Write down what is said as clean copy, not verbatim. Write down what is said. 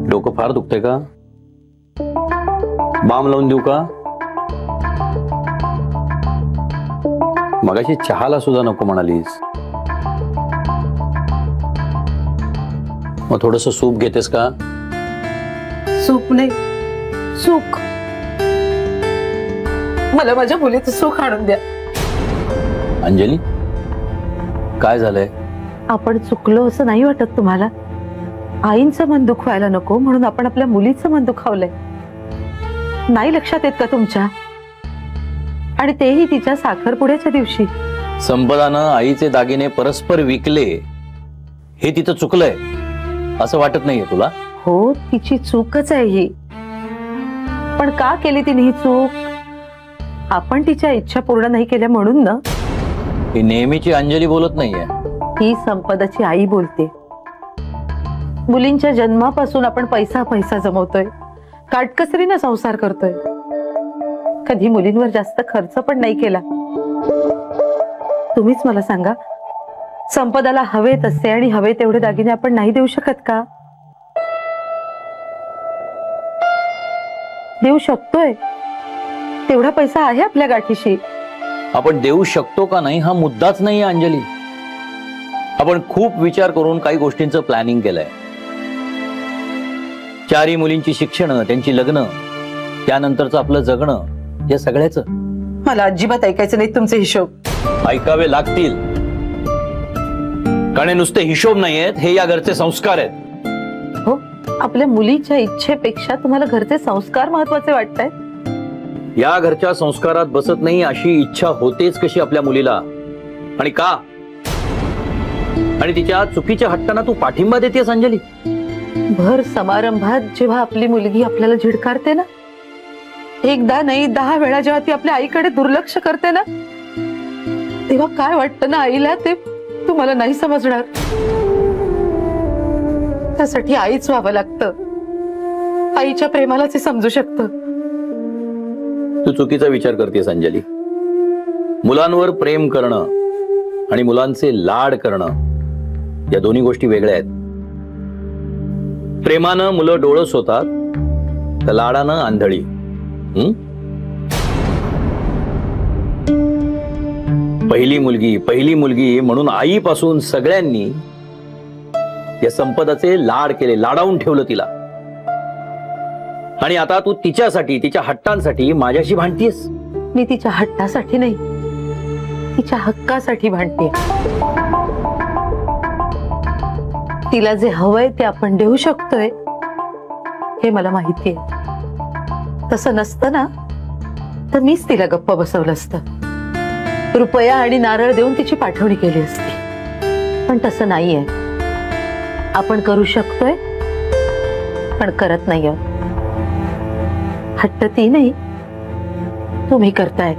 डोकं फार दुखतंय का? बाम लावून देऊ का? मगाशी चहाला सुद्धा नको म्हणालीस. मग थोडंसं सूप घेतेस का? सूप नाही, सुख. मला माझ्या मुलीचं सुख आणून द्या. अंजली, काय झालंय? आपण चुकलो असं नाही वाटत तुम्हाला? आईंचं मन दुखवायला नको म्हणून आपण आपल्या मुलीचं मन दुखावलंय. नाही लक्षात येत का तुमच्या? आणि तेही तिच्या साखरपुड्याच्या दिवशी. संपदानं आईचे दागिने परस्पर विकले हे तिचं चुकलंय असं वाटत नाहीये तुला? हो, तिची चूकच आहे ही. पण का केली तिने ही चूक? आपण तिच्या इच्छा पूर्ण नाही केल्या म्हणून ना. ही नेहमीची अंजली बोलत नाहीये. ही संपदाची आई बोलते. मुलींच्या जन्मापासून आपण पैसा पैसा जमवतोय, काटकसरीने संसार करतोय. कधी मुलींवर जास्त खर्च पण नाही केला. तुम्हीच मला सांगा, संपदाला हवे तसे आणि हवे तेवढे दागिने आपण नाही देऊ शकत का? देऊ शकतोय. तेवढा पैसा आहे आपल्या गाठीशी. आपण देऊ शकतो का नाही हा मुद्दाच नाहीये अंजली. आपण खूप विचार करून काही गोष्टींचं प्लॅनिंग केलंय. चारी मुलींची शिक्षण, त्यांची लग्न, त्यानंतरचं आपलं जगणं, या सगळ्याचं. मला अजिबात ऐकायचं नाही तुमचे हिशोब. ऐकावे लागतील, कारण नुसते हिशोब नाहीयेत, हे या घरचे संस्कार आहेत. हो, आपल्या मुलीच्या इच्छेपेक्षा तुम्हाला घरचे संस्कार महत्वाचे वाटतायत? या घरच्या संस्कारात बसत नाही अशी इच्छा होतेच कशी आपल्या मुलीला? आणि का? आणि तिच्या चुकीच्या हट्टांना तू पाठिंबा देतेस अंजली? भर समारंभात जेव्हा आपली मुलगी आपल्याला झिडकारते ना, एकदा नाही 10 वेळा जेव्हा ती आपल्या आईकडे दुर्लक्ष करते ना, तेव्हा काय वाटतं ना आईला, ते तुम्हाला नाही समजणार. त्यासाठी आईच व्हावं लागतं. आईच्या प्रेमालाच हे समजू शकतं. तू चुकीचा विचार करतेस अंजली. मुलांवर प्रेम करणं आणि मुलांचे लाड करणं या दोन्ही गोष्टी वेगळ्या आहेत. प्रेमानं मुलं डोळस होतात, तर लाडानं आंधळी. पहिली मुलगी म्हणून आईपासून सगळ्यांनी या संपदाचे लाड केले, लाडावून ठेवलं तिला. आणि आता तू तिच्यासाठी, तिच्या हट्टांसाठी माझ्याशी भांडतीस. मी तिच्या हट्टासाठी नाही, तिच्या हक्कासाठी भांडते. तिला जे हवंय ते आपण देऊ शकतोय हे मला माहिती आहे. तसं नसतं ना तर मीच तिला गप्प बसवलं असतं. रुपया आणि नारळ देऊन तिची पाठवणी केली असती. पण तसं नाहीये. आपण करू शकतोय पण करत नाही आहोत. हट्ट ती नाही, तुम्ही करताय.